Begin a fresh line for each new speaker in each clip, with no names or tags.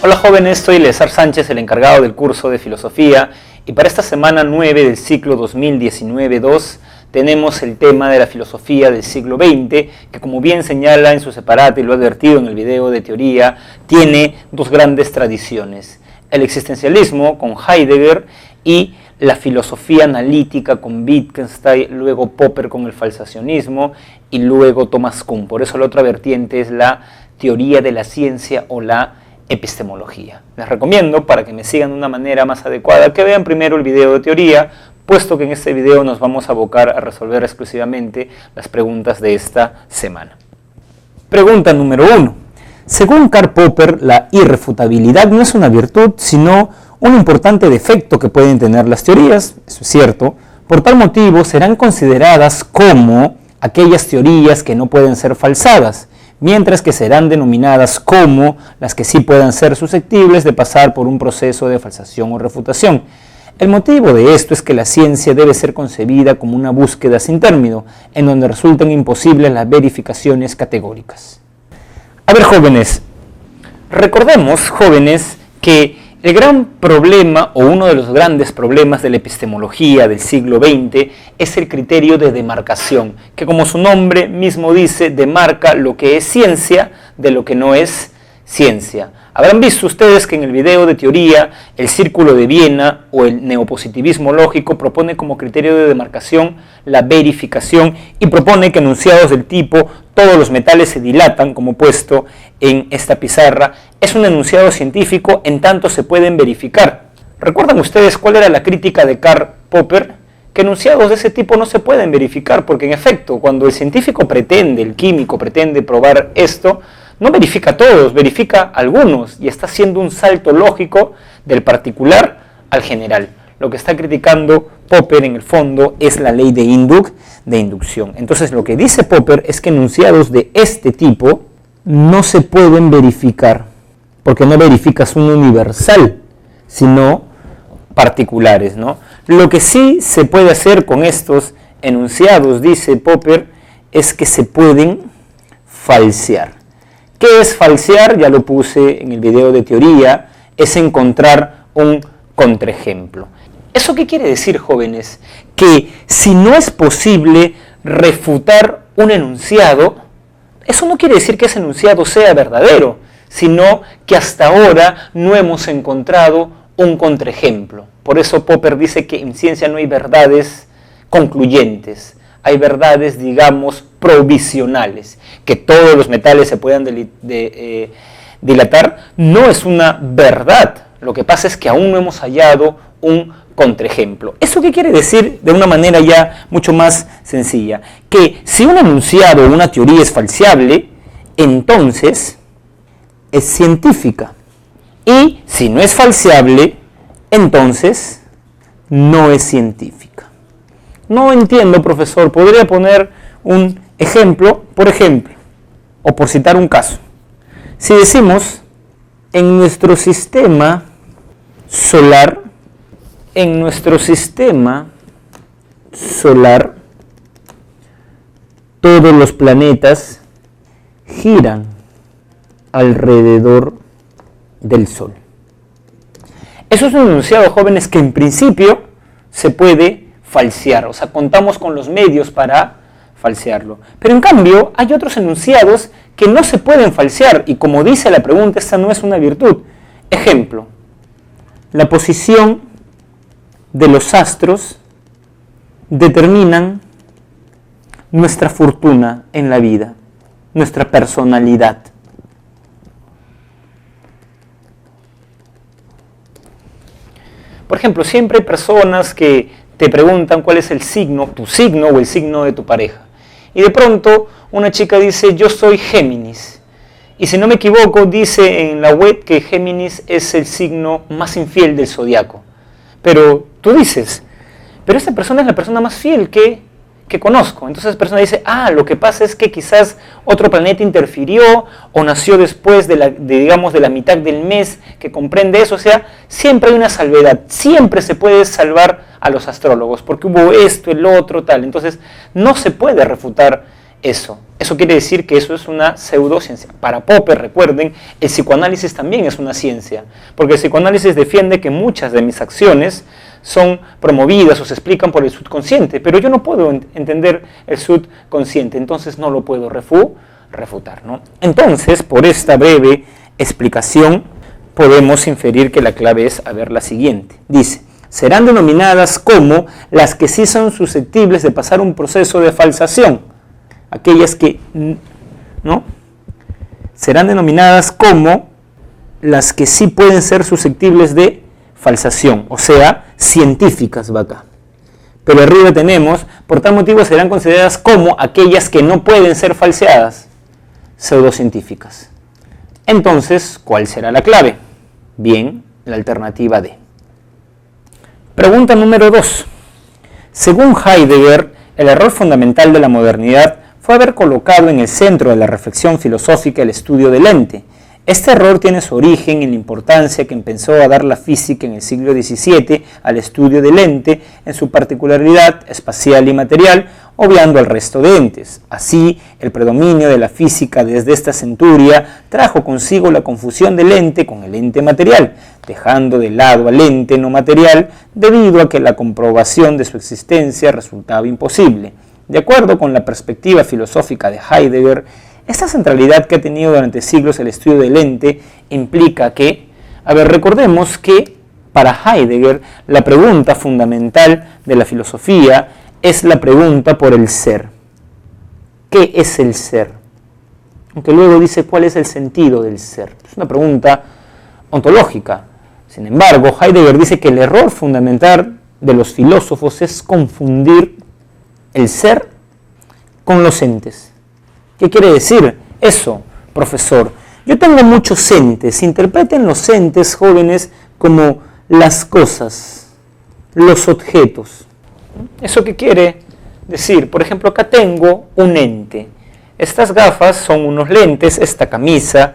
Hola jóvenes, soy Eleazar Sánchez, el encargado del curso de filosofía, y para esta semana 9 del ciclo 2019-2 tenemos el tema de la filosofía del siglo XX, que como bien señala en su separata y lo he advertido en el video de teoría, tiene dos grandes tradiciones: el existencialismo con Heidegger y la filosofía analítica con Wittgenstein, luego Popper con el falsacionismo y luego Thomas Kuhn. Por eso la otra vertiente es la teoría de la ciencia o la epistemología. Les recomiendo, para que me sigan de una manera más adecuada, que vean primero el video de teoría, puesto que en este video nos vamos a abocar a resolver exclusivamente las preguntas de esta semana. Pregunta número 1. Según Karl Popper, la irrefutabilidad no es una virtud, sino un importante defecto que pueden tener las teorías. Eso es cierto. Por tal motivo, serán consideradas como aquellas teorías que no pueden ser falsadas, mientras que serán denominadas como las que sí puedan ser susceptibles de pasar por un proceso de falsación o refutación. El motivo de esto es que la ciencia debe ser concebida como una búsqueda sin término, en donde resultan imposibles las verificaciones categóricas. A ver, jóvenes, recordemos, jóvenes, que el gran problema, o uno de los grandes problemas de la epistemología del siglo XX, es el criterio de demarcación, que como su nombre mismo dice, demarca lo que es ciencia de lo que no es ciencia. Habrán visto ustedes que en el video de teoría, el Círculo de Viena o el neopositivismo lógico propone como criterio de demarcación la verificación y propone que enunciados del tipo todos los metales se dilatan, como puesto en esta pizarra, es un enunciado científico en tanto se pueden verificar. ¿Recuerdan ustedes cuál era la crítica de Karl Popper? Que enunciados de ese tipo no se pueden verificar, porque en efecto, cuando el científico pretende, el químico pretende probar esto, no verifica todos, verifica algunos, y está haciendo un salto lógico del particular al general. Lo que está criticando Popper en el fondo es la ley de inducción. Entonces lo que dice Popper es que enunciados de este tipo no se pueden verificar, porque no verificas un universal, sino particulares, ¿no? Lo que sí se puede hacer con estos enunciados, dice Popper, es que se pueden falsear. ¿Qué es falsear? Ya lo puse en el video de teoría, es encontrar un contraejemplo. ¿Eso qué quiere decir, jóvenes? Que si no es posible refutar un enunciado, eso no quiere decir que ese enunciado sea verdadero, sino que hasta ahora no hemos encontrado un contraejemplo. Por eso Popper dice que en ciencia no hay verdades concluyentes, hay verdades, digamos, provisionales. Que todos los metales se puedan dilatar no es una verdad. Lo que pasa es que aún no hemos hallado un contraejemplo. ¿Eso qué quiere decir? De una manera ya mucho más sencilla, que si un enunciado o una teoría es falseable, entonces es científica. Y si no es falseable, entonces no es científica. No entiendo, profesor, ¿podría poner un ejemplo? Por ejemplo, o por citar un caso. Si decimos, en nuestro sistema solar, todos los planetas giran alrededor del Sol. Eso es un enunciado, jóvenes, que en principio se puede falsear, o sea, contamos con los medios para falsearlo. Pero en cambio, hay otros enunciados que no se pueden falsear, y como dice la pregunta, esta no es una virtud. Ejemplo, la posición de los astros determinan nuestra fortuna en la vida, nuestra personalidad. Por ejemplo, siempre hay personas que te preguntan cuál es el signo, tu signo o el signo de tu pareja. Y de pronto una chica dice, yo soy Géminis. Y si no me equivoco, dice en la web que Géminis es el signo más infiel del zodiaco. Pero tú dices, pero esta persona es la persona más fiel que conozco. Entonces esa persona dice, lo que pasa es que quizás otro planeta interfirió o nació después de la mitad del mes que comprende eso. O sea, siempre hay una salvedad, siempre se puede salvar a los astrólogos porque hubo esto, el otro, tal. Entonces no se puede refutar eso. Eso quiere decir que eso es una pseudociencia. Para Popper, recuerden, el psicoanálisis también es una ciencia, porque el psicoanálisis defiende que muchas de mis acciones son promovidas o se explican por el subconsciente, pero yo no puedo entender el subconsciente, entonces no lo puedo refutar, ¿no? Entonces, por esta breve explicación, podemos inferir que la clave es, a ver, la siguiente. Dice, serán denominadas como las que sí son susceptibles de pasar un proceso de falsación. Aquellas que, ¿no? Serán denominadas como las que sí pueden ser susceptibles de falsación, o sea, científicas va acá. Pero arriba tenemos, por tal motivo serán consideradas como aquellas que no pueden ser falseadas, pseudocientíficas. Entonces, ¿cuál será la clave? Bien, la alternativa D. Pregunta número 2. Según Heidegger, el error fundamental de la modernidad fue haber colocado en el centro de la reflexión filosófica el estudio del ente. Este error tiene su origen en la importancia que empezó a dar la física en el siglo XVII al estudio del ente en su particularidad espacial y material, obviando al resto de entes. Así, el predominio de la física desde esta centuria trajo consigo la confusión del ente con el ente material, dejando de lado al ente no material debido a que la comprobación de su existencia resultaba imposible. De acuerdo con la perspectiva filosófica de Heidegger, esta centralidad que ha tenido durante siglos el estudio del ente implica que, recordemos que para Heidegger la pregunta fundamental de la filosofía es la pregunta por el ser. ¿Qué es el ser? Aunque luego dice cuál es el sentido del ser. Es una pregunta ontológica. Sin embargo, Heidegger dice que el error fundamental de los filósofos es confundir el ser con los entes. ¿Qué quiere decir eso, profesor? Yo tengo muchos entes. Interpreten los entes, jóvenes, como las cosas, los objetos. ¿Eso qué quiere decir? Por ejemplo, acá tengo un ente. Estas gafas son unos lentes, esta camisa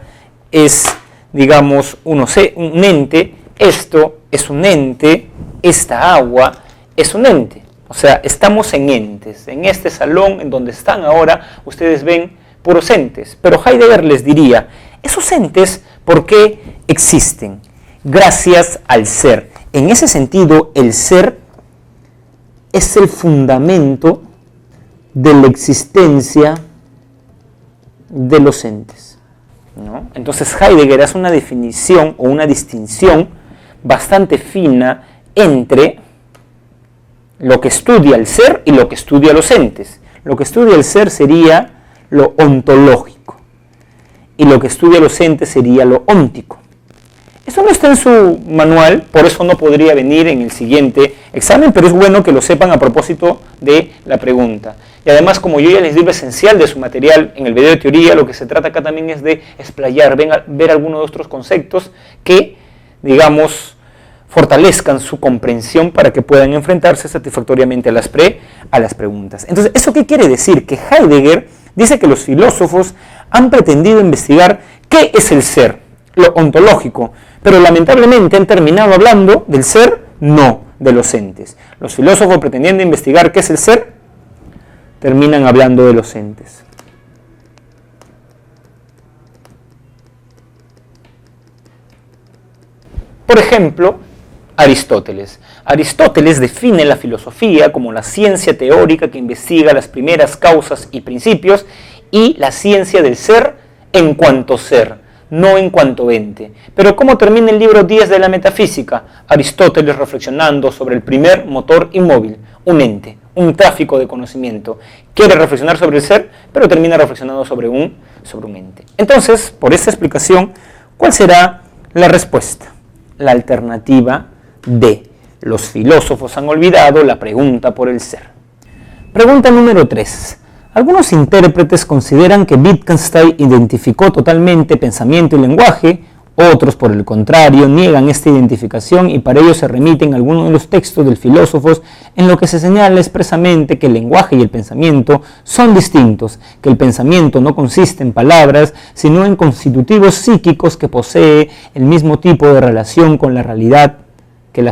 es, digamos, un ente, esto es un ente, esta agua es un ente. O sea, estamos en entes. En este salón en donde están ahora, ustedes ven puros entes. Pero Heidegger les diría, esos entes, ¿por qué existen? Gracias al ser. En ese sentido, el ser es el fundamento de la existencia de los entes, ¿no? Entonces Heidegger hace una definición o una distinción bastante fina entre lo que estudia el ser y lo que estudia los entes. Lo que estudia el ser sería lo ontológico y lo que estudia los entes sería lo óntico. Eso no está en su manual, por eso no podría venir en el siguiente examen, pero es bueno que lo sepan a propósito de la pregunta. Y además, como yo ya les di lo esencial de su material en el video de teoría, lo que se trata acá también es de explayar, ver algunos de otros conceptos que, digamos, fortalezcan su comprensión para que puedan enfrentarse satisfactoriamente a las preguntas. Entonces, ¿eso qué quiere decir? Que Heidegger dice que los filósofos han pretendido investigar qué es el ser, lo ontológico, pero lamentablemente han terminado hablando del ser, no de los entes. Los filósofos pretendiendo investigar qué es el ser, terminan hablando de los entes. Por ejemplo, Aristóteles. Aristóteles define la filosofía como la ciencia teórica que investiga las primeras causas y principios y la ciencia del ser en cuanto ser, no en cuanto ente. Pero ¿cómo termina el libro 10 de la metafísica? Aristóteles reflexionando sobre el primer motor inmóvil, un ente, un tráfico de conocimiento. Quiere reflexionar sobre el ser, pero termina reflexionando sobre un ente. Entonces, por esta explicación, ¿cuál será la respuesta? La alternativa D. Los filósofos han olvidado la pregunta por el ser. Pregunta número 3. Algunos intérpretes consideran que Wittgenstein identificó totalmente pensamiento y lenguaje, otros, por el contrario, niegan esta identificación y para ello se remiten a algunos de los textos del filósofo en lo que se señala expresamente que el lenguaje y el pensamiento son distintos, que el pensamiento no consiste en palabras, sino en constitutivos psíquicos que posee el mismo tipo de relación con la realidad que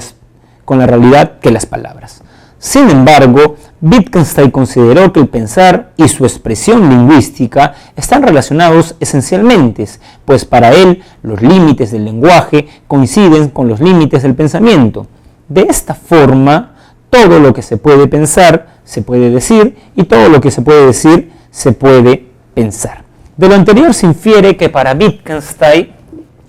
las palabras. Sin embargo, Wittgenstein consideró que el pensar y su expresión lingüística están relacionados esencialmente, pues para él los límites del lenguaje coinciden con los límites del pensamiento. De esta forma, todo lo que se puede pensar se puede decir y todo lo que se puede decir se puede pensar. De lo anterior se infiere que para Wittgenstein,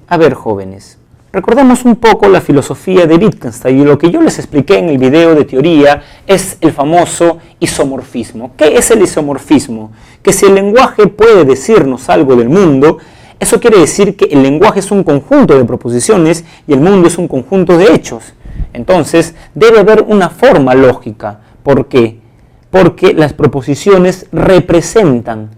a ver jóvenes, recordemos un poco la filosofía de Wittgenstein y lo que yo les expliqué en el video de teoría es el famoso isomorfismo. ¿Qué es el isomorfismo? Que si el lenguaje puede decirnos algo del mundo, eso quiere decir que el lenguaje es un conjunto de proposiciones y el mundo es un conjunto de hechos. Entonces debe haber una forma lógica. ¿Por qué? Porque las proposiciones representan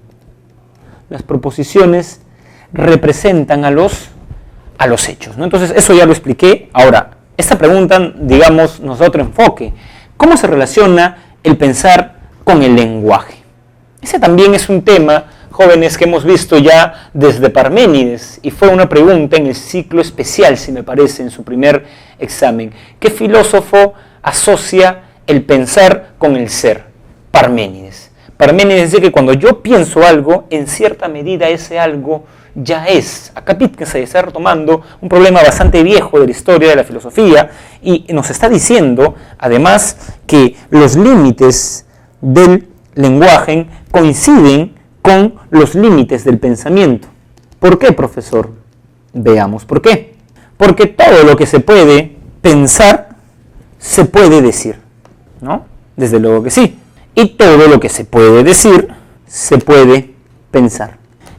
a los hechos, ¿no? Entonces eso ya lo expliqué. Ahora, esta pregunta, digamos, nos da otro enfoque. ¿Cómo se relaciona el pensar con el lenguaje? Ese también es un tema, jóvenes, que hemos visto ya desde Parménides y fue una pregunta en el ciclo especial, si me parece, en su primer examen. ¿Qué filósofo asocia el pensar con el ser? Parménides. Parménides dice que cuando yo pienso algo, en cierta medida ese algo ya es. Acá Wittgenstein está retomando un problema bastante viejo de la historia de la filosofía y nos está diciendo, además, que los límites del lenguaje coinciden con los límites del pensamiento. ¿Por qué, profesor? Veamos por qué. Porque todo lo que se puede pensar se puede decir, ¿no? Desde luego que sí. Y todo lo que se puede decir se puede pensar.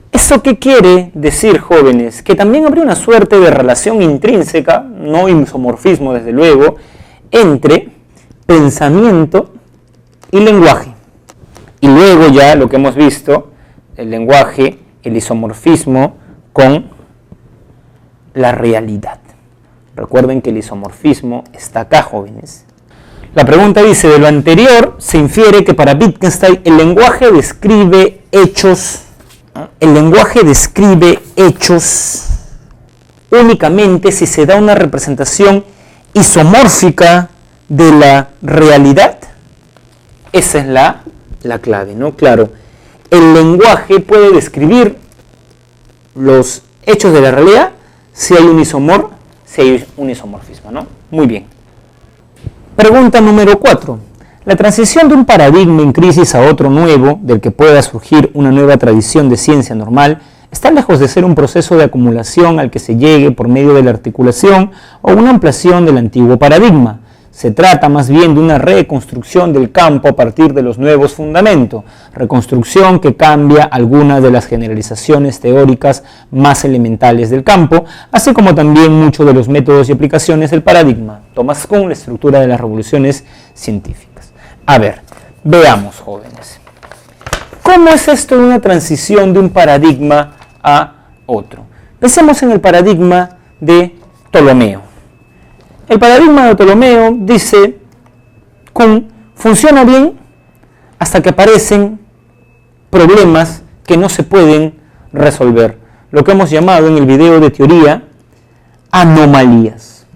¿Eso qué quiere decir, jóvenes? Que también habría una suerte de relación intrínseca, no isomorfismo desde luego, entre pensamiento y lenguaje. Y luego ya lo que hemos visto, el lenguaje, el isomorfismo con la realidad. Recuerden que el isomorfismo está acá, jóvenes. La pregunta dice, de lo anterior se infiere que para Wittgenstein el lenguaje describe hechos únicamente si se da una representación isomórfica de la realidad. Esa es la clave, ¿no? Claro, el lenguaje puede describir los hechos de la realidad si hay un isomorfismo, ¿no? Muy bien. Pregunta número 4. La transición de un paradigma en crisis a otro nuevo, del que pueda surgir una nueva tradición de ciencia normal, está lejos de ser un proceso de acumulación al que se llegue por medio de la articulación o una ampliación del antiguo paradigma. Se trata más bien de una reconstrucción del campo a partir de los nuevos fundamentos, reconstrucción que cambia algunas de las generalizaciones teóricas más elementales del campo, así como también muchos de los métodos y aplicaciones del paradigma. Thomas Kuhn, la estructura de las revoluciones científicas. A ver, veamos, jóvenes. ¿Cómo es esto de una transición de un paradigma a otro? Pensemos en el paradigma de Ptolomeo. El paradigma de Ptolomeo, dice Kuhn, funciona bien hasta que aparecen problemas que no se pueden resolver. Lo que hemos llamado en el video de teoría anomalías.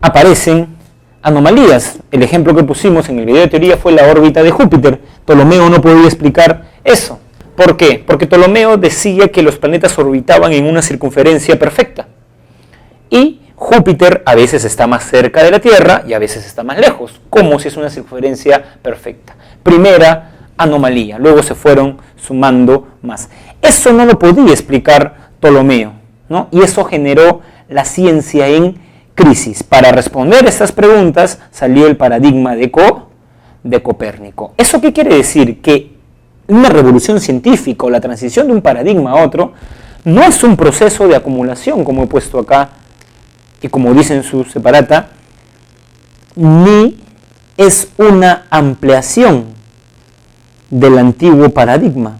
Aparecen anomalías. El ejemplo que pusimos en el video de teoría fue la órbita de Júpiter. Ptolomeo no podía explicar eso. ¿Por qué? Porque Ptolomeo decía que los planetas orbitaban en una circunferencia perfecta. Y Júpiter a veces está más cerca de la Tierra y a veces está más lejos, como si es una circunferencia perfecta. Primera anomalía, luego se fueron sumando más. Eso no lo podía explicar Ptolomeo, ¿no? Y eso generó la ciencia en crisis. Para responder estas preguntas salió el paradigma de Copérnico. ¿Eso qué quiere decir? Que una revolución científica o la transición de un paradigma a otro no es un proceso de acumulación, como he puesto acá, y como dice en su separata, ni es una ampliación del antiguo paradigma,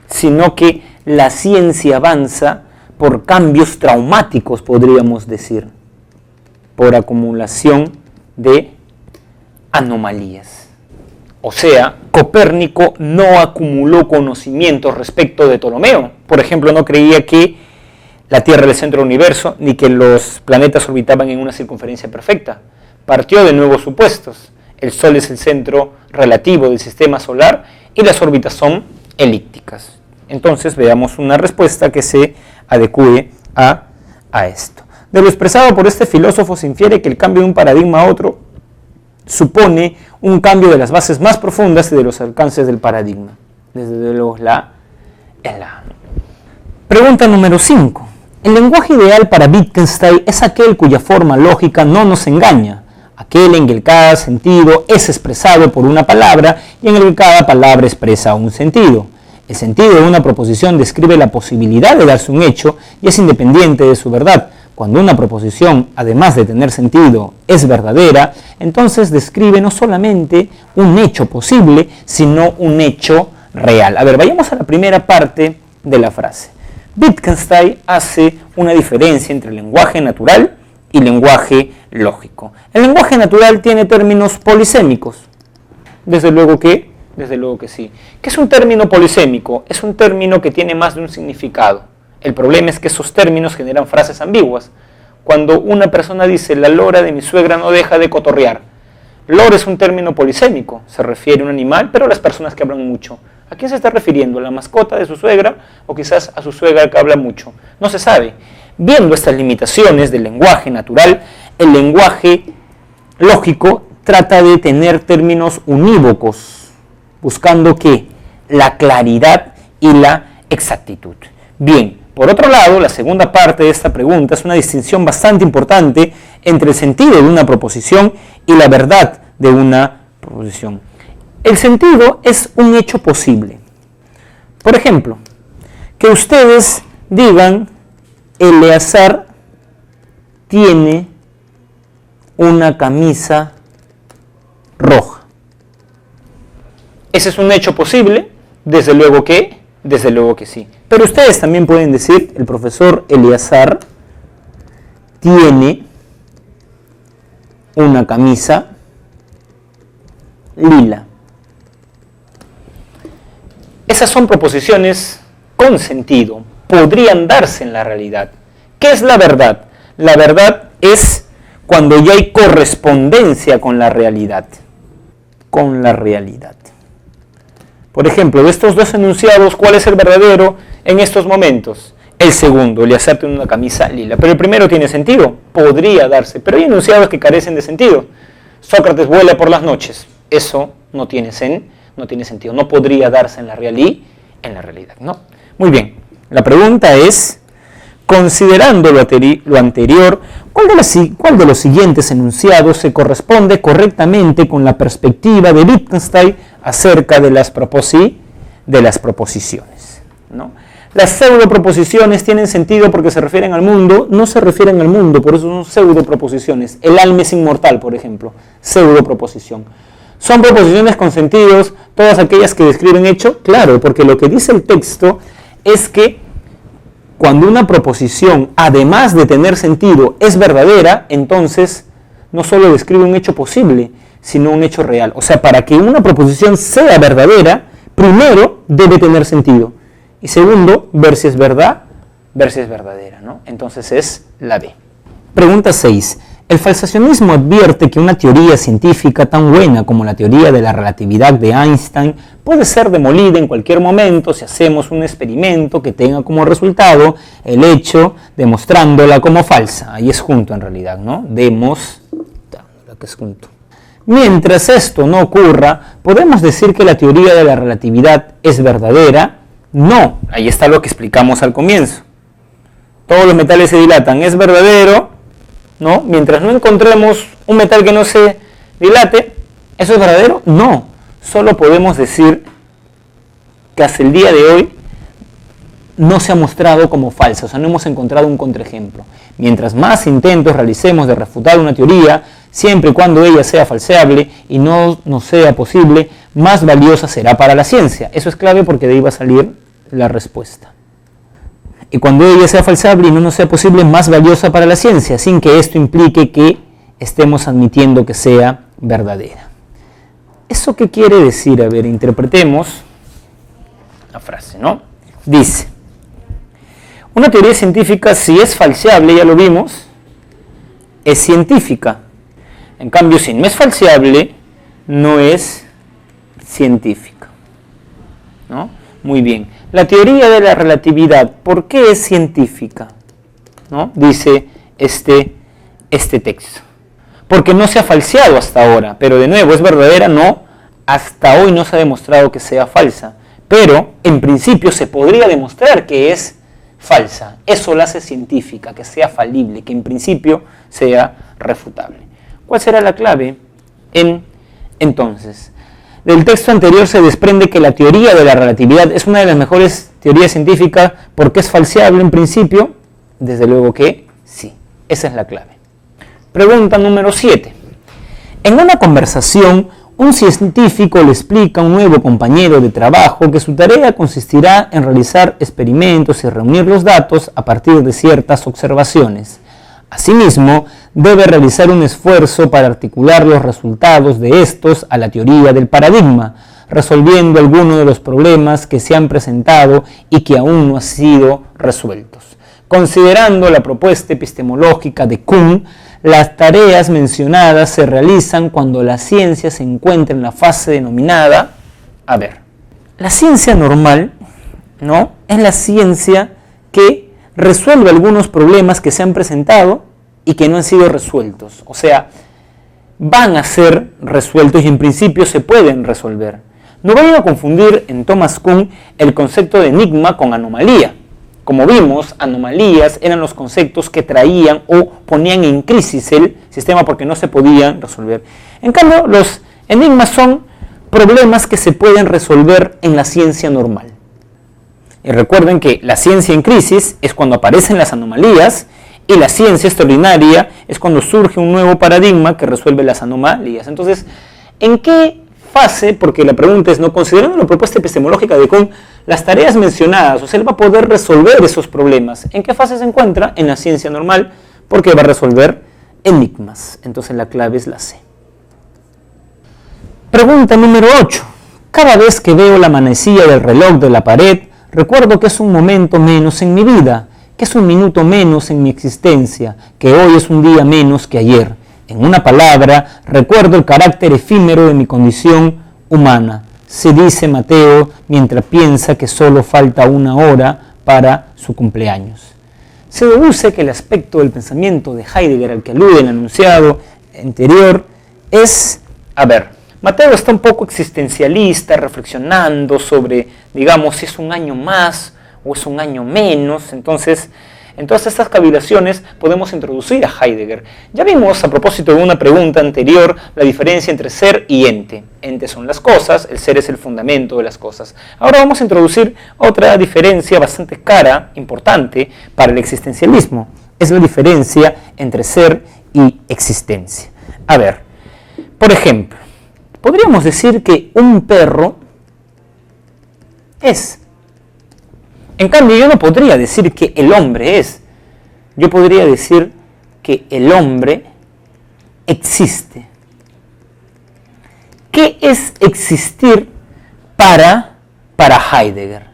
sino que la ciencia avanza por cambios traumáticos, podríamos decir, por acumulación de anomalías. O sea, Copérnico no acumuló conocimientos respecto de Ptolomeo. Por ejemplo, no creía que la Tierra era el centro del universo, ni que los planetas orbitaban en una circunferencia perfecta. partió de nuevos supuestos. El Sol es el centro relativo del sistema solar y las órbitas son elípticas. Entonces veamos una respuesta que se adecue a esto. De lo expresado por este filósofo se infiere que el cambio de un paradigma a otro supone un cambio de las bases más profundas y de los alcances del paradigma. Desde luego es la. Pregunta número 5. El lenguaje ideal para Wittgenstein es aquel cuya forma lógica no nos engaña, aquel en que cada sentido es expresado por una palabra y en el que cada palabra expresa un sentido. El sentido de una proposición describe la posibilidad de darse un hecho y es independiente de su verdad. Cuando una proposición, además de tener sentido, es verdadera, entonces describe no solamente un hecho posible, sino un hecho real. A ver, vayamos a la primera parte de la frase. Wittgenstein hace una diferencia entre lenguaje natural y lenguaje lógico. El lenguaje natural tiene términos polisémicos. Desde luego que sí. ¿Qué es un término polisémico? Es un término que tiene más de un significado. El problema es que esos términos generan frases ambiguas. Cuando una persona dice, la lora de mi suegra no deja de cotorrear. Lora es un término polisémico, se refiere a un animal, pero a las personas que hablan mucho. ¿A quién se está refiriendo? ¿A la mascota de su suegra o quizás a su suegra que habla mucho? No se sabe. Viendo estas limitaciones del lenguaje natural, el lenguaje lógico trata de tener términos unívocos, buscando ¿qué? La claridad y la exactitud. Bien. Por otro lado, la segunda parte de esta pregunta es una distinción bastante importante entre el sentido de una proposición y la verdad de una proposición. El sentido es un hecho posible. Por ejemplo, que ustedes digan, Eleazar tiene una camisa roja. Ese es un hecho posible, desde luego que sí. Pero ustedes también pueden decir, el profesor Eleazar tiene una camisa lila. Esas son proposiciones con sentido, podrían darse en la realidad. ¿Qué es la verdad? La verdad es cuando ya hay correspondencia con la realidad. Por ejemplo, de estos dos enunciados, ¿cuál es el verdadero en estos momentos? El segundo, Eleazar tiene una camisa lila. Pero el primero tiene sentido, podría darse. Pero hay enunciados que carecen de sentido. Sócrates vuela por las noches. Eso no tiene sentido. No podría darse en la realidad, ¿no? Muy bien. La pregunta es, considerando lo anterior, ¿cuál de los siguientes enunciados se corresponde correctamente con la perspectiva de Wittgenstein acerca de las proposiciones? ¿No? Las pseudoproposiciones tienen sentido porque se refieren al mundo, no se refieren al mundo, por eso son pseudoproposiciones. El alma es inmortal, por ejemplo, pseudoproposición. ¿Son proposiciones con sentidos todas aquellas que describen hecho? Claro, porque lo que dice el texto es que cuando una proposición, además de tener sentido, es verdadera, entonces no solo describe un hecho posible, sino un hecho real. O sea, para que una proposición sea verdadera, primero debe tener sentido. Y segundo, ver si es verdad, ver si es verdadera, ¿no? Entonces es la B. Pregunta 6. El falsacionismo advierte que una teoría científica tan buena como la teoría de la relatividad de Einstein puede ser demolida en cualquier momento si hacemos un experimento que tenga como resultado el hecho demostrándola como falsa. Ahí es junto en realidad, ¿no? Demostrándola, que es junto. Mientras esto no ocurra, ¿podemos decir que la teoría de la relatividad es verdadera? No. Ahí está lo que explicamos al comienzo. Todos los metales se dilatan. ¿Es verdadero? ¿No? Mientras no encontremos un metal que no se dilate, ¿eso es verdadero? No. Solo podemos decir que hasta el día de hoy no se ha mostrado como falsa, o sea, no hemos encontrado un contraejemplo. Mientras más intentos realicemos de refutar una teoría, siempre y cuando ella sea falseable y no nos sea posible, más valiosa será para la ciencia. Eso es clave porque de ahí va a salir la respuesta. Y cuando ella sea falseable y no nos sea posible, más valiosa para la ciencia, sin que esto implique que estemos admitiendo que sea verdadera. ¿Eso qué quiere decir? A ver, interpretemos la frase, ¿no? Dice, una teoría científica, si es falseable, ya lo vimos, es científica. En cambio, si no es falseable, no es científica, ¿no? Muy bien. La teoría de la relatividad, ¿por qué es científica? ¿No? Dice este texto. Porque no se ha falseado hasta ahora, pero de nuevo, ¿es verdadera? No, hasta hoy no se ha demostrado que sea falsa, pero en principio se podría demostrar que es falsa. Eso la hace científica, que sea falible, que en principio sea refutable. ¿Cuál será la clave? Entonces, del texto anterior se desprende que la teoría de la relatividad es una de las mejores teorías científicas porque es falseable en principio. Desde luego que sí, esa es la clave. Pregunta número 7. En una conversación, un científico le explica a un nuevo compañero de trabajo que su tarea consistirá en realizar experimentos y reunir los datos a partir de ciertas observaciones. Asimismo, debe realizar un esfuerzo para articular los resultados de estos a la teoría del paradigma, resolviendo algunos de los problemas que se han presentado y que aún no han sido resueltos. Considerando la propuesta epistemológica de Kuhn, las tareas mencionadas se realizan cuando la ciencia se encuentra en la fase denominada, la ciencia normal, ¿no? Es la ciencia que resuelve algunos problemas que se han presentado y que no han sido resueltos. O sea, van a ser resueltos y en principio se pueden resolver. No vayan a confundir en Thomas Kuhn el concepto de enigma con anomalía. Como vimos, anomalías eran los conceptos que traían o ponían en crisis el sistema porque no se podían resolver. En cambio, los enigmas son problemas que se pueden resolver en la ciencia normal. Y recuerden que la ciencia en crisis es cuando aparecen las anomalías y la ciencia extraordinaria es cuando surge un nuevo paradigma que resuelve las anomalías. Entonces, ¿en qué fase? Porque la pregunta es, ¿no? Considerando la propuesta epistemológica de Kuhn, las tareas mencionadas, o sea, él va a poder resolver esos problemas. ¿En qué fase se encuentra? En la ciencia normal, porque va a resolver enigmas. Entonces la clave es la C. Pregunta número 8. Cada vez que veo la manecilla del reloj de la pared, recuerdo que es un momento menos en mi vida, que es un minuto menos en mi existencia, que hoy es un día menos que ayer. En una palabra, recuerdo el carácter efímero de mi condición humana. Se dice Mateo mientras piensa que solo falta una hora para su cumpleaños. Se deduce que el aspecto del pensamiento de Heidegger al que alude el enunciado anterior es, Mateo está un poco existencialista, reflexionando sobre, digamos, si es un año más o es un año menos. Entonces, en todas estas cavilaciones podemos introducir a Heidegger. Ya vimos, a propósito de una pregunta anterior, la diferencia entre ser y ente. Ente son las cosas, el ser es el fundamento de las cosas. Ahora vamos a introducir otra diferencia bastante cara, importante, para el existencialismo. Es la diferencia entre ser y existencia. Por ejemplo, podríamos decir que un perro es. En cambio, yo no podría decir que el hombre es. Yo podría decir que el hombre existe. ¿Qué es existir para Heidegger?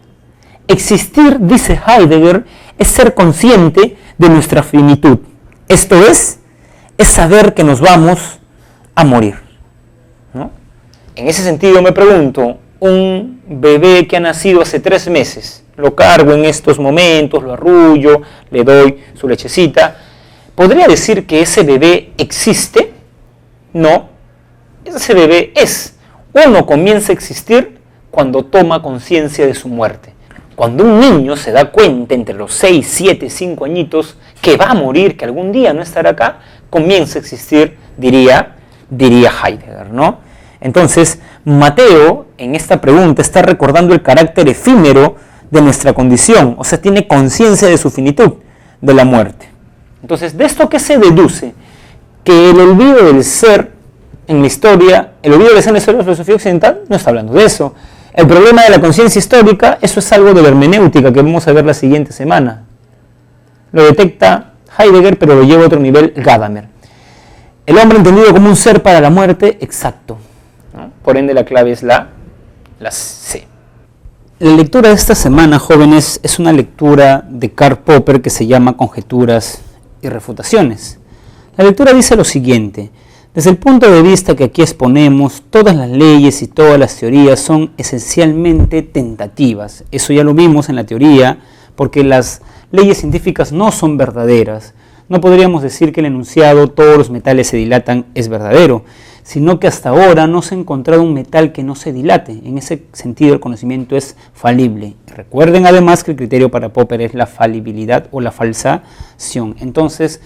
Existir, dice Heidegger, es ser consciente de nuestra finitud. Esto es saber que nos vamos a morir, ¿no? En ese sentido me pregunto, un bebé que ha nacido hace 3 meses, lo cargo en estos momentos, lo arrullo, le doy su lechecita, ¿podría decir que ese bebé existe? No, ese bebé es. Uno comienza a existir cuando toma conciencia de su muerte. Cuando un niño se da cuenta entre los 6, 7, 5 añitos que va a morir, que algún día no estará acá, comienza a existir, diría Heidegger, ¿no? Entonces, Mateo, en esta pregunta, está recordando el carácter efímero de nuestra condición, o sea, tiene conciencia de su finitud, de la muerte. Entonces, ¿de esto qué se deduce? Que el olvido del ser en la historia, el olvido del ser en la historia de la filosofía occidental, no está hablando de eso. El problema de la conciencia histórica, eso es algo de la hermenéutica que vamos a ver la siguiente semana. Lo detecta Heidegger, pero lo lleva a otro nivel Gadamer. El hombre entendido como un ser para la muerte, exacto, ¿no? Por ende, la clave es la C. La lectura de esta semana, jóvenes, es una lectura de Karl Popper que se llama Conjeturas y refutaciones. La lectura dice lo siguiente:
Desde el punto de vista que aquí exponemos, todas las leyes y todas las teorías son esencialmente tentativas. Eso ya lo vimos en la teoría, porque las leyes científicas no son verdaderas. No podríamos decir que el enunciado todos los metales se dilatan es verdadero, sino que hasta ahora no se ha encontrado un metal que no se dilate. En ese sentido el conocimiento es falible. Recuerden además que el criterio para Popper es la falibilidad o la falsación. Entonces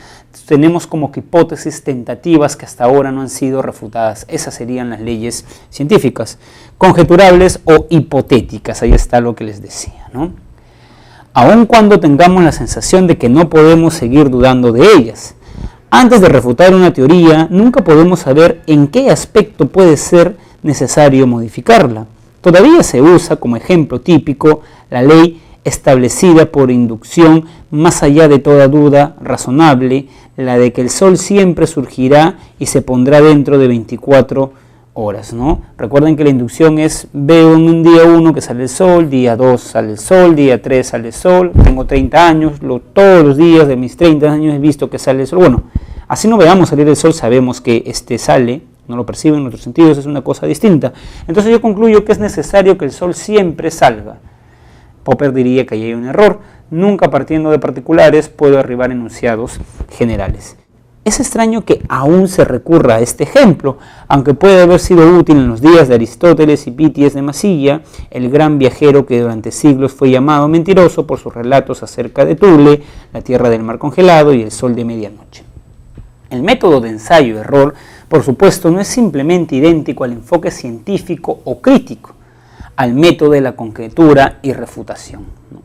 tenemos como que hipótesis tentativas que hasta ahora no han sido refutadas. Esas serían las leyes científicas, conjeturables o hipotéticas. Ahí está lo que les decía, ¿no? Aun cuando tengamos la sensación de que no podemos seguir dudando de ellas. Antes de refutar una teoría, nunca podemos saber en qué aspecto puede ser necesario modificarla. Todavía se usa como ejemplo típico la ley establecida por inducción más allá de toda duda razonable, la de que el sol siempre surgirá y se pondrá dentro de 24 horas, ¿no? Recuerden que la inducción es, veo en un día 1 que sale el sol, día 2 sale el sol, día 3 sale el sol, tengo 30 años, todos los días de mis 30 años he visto que sale el sol. Bueno, así no veamos salir el sol, sabemos que sale, no lo perciben en nuestros sentidos, es una cosa distinta. Entonces yo concluyo que es necesario que el sol siempre salga. Popper diría que ahí hay un error, nunca partiendo de particulares puedo arribar a enunciados generales. Es extraño que aún se recurra a este ejemplo, aunque puede haber sido útil en los días de Aristóteles y Píties de Masilla, el gran viajero que durante siglos fue llamado mentiroso por sus relatos acerca de Thule, la tierra del mar congelado y el sol de medianoche. El método de ensayo-error, por supuesto, no es simplemente idéntico al enfoque científico o crítico, al método de la conjetura y refutación, ¿no?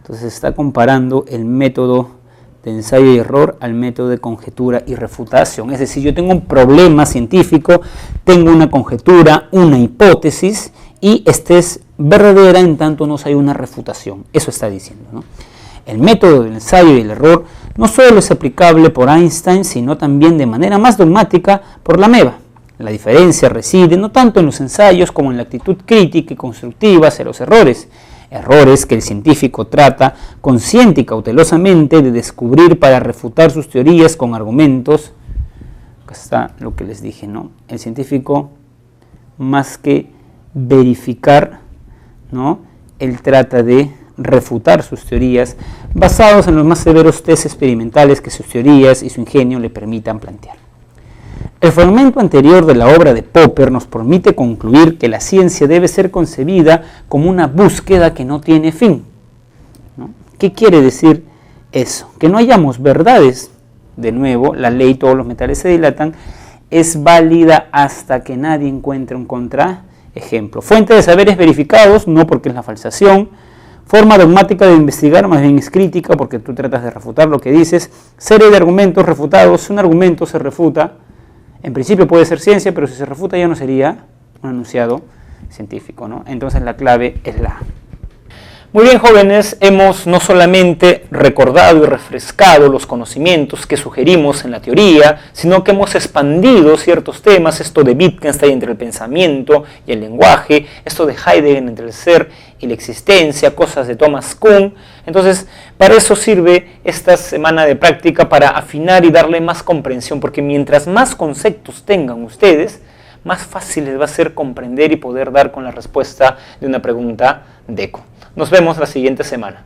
Entonces está comparando el método de ensayo y error al método de conjetura y refutación. Es decir, yo tengo un problema científico, tengo una conjetura, una hipótesis, y esta es verdadera en tanto no hay una refutación. Eso está diciendo, ¿no? El método del ensayo y el error no solo es aplicable por Einstein, sino también de manera más dogmática por Lameva. La diferencia reside no tanto en los ensayos como en la actitud crítica y constructiva hacia los errores. Errores que el científico trata consciente y cautelosamente de descubrir para refutar sus teorías con argumentos. Acá está lo que les dije, ¿no? El científico, más que verificar, ¿no?, él trata de refutar sus teorías basados en los más severos test experimentales que sus teorías y su ingenio le permitan plantear. El fragmento anterior de la obra de Popper nos permite concluir que la ciencia debe ser concebida como una búsqueda que no tiene fin, ¿no? ¿Qué quiere decir eso? Que no hallamos verdades. De nuevo, la ley todos los metales se dilatan es válida hasta que nadie encuentre un contraejemplo. Fuente de saberes verificados, no porque es la falsación. Forma dogmática de investigar, más bien es crítica porque tú tratas de refutar lo que dices. Serie de argumentos refutados. Si un argumento se refuta, en principio puede ser ciencia, pero si se refuta ya no sería un enunciado científico, ¿no? Entonces la clave es la A.
Muy bien, jóvenes, hemos no solamente recordado y refrescado los conocimientos que sugerimos en la teoría, sino que hemos expandido ciertos temas, esto de Wittgenstein entre el pensamiento y el lenguaje, esto de Heidegger entre el ser y la existencia, cosas de Thomas Kuhn. Entonces, para eso sirve esta semana de práctica, para afinar y darle más comprensión, porque mientras más conceptos tengan ustedes, más fácil les va a ser comprender y poder dar con la respuesta de una pregunta DECO. Nos vemos la siguiente semana.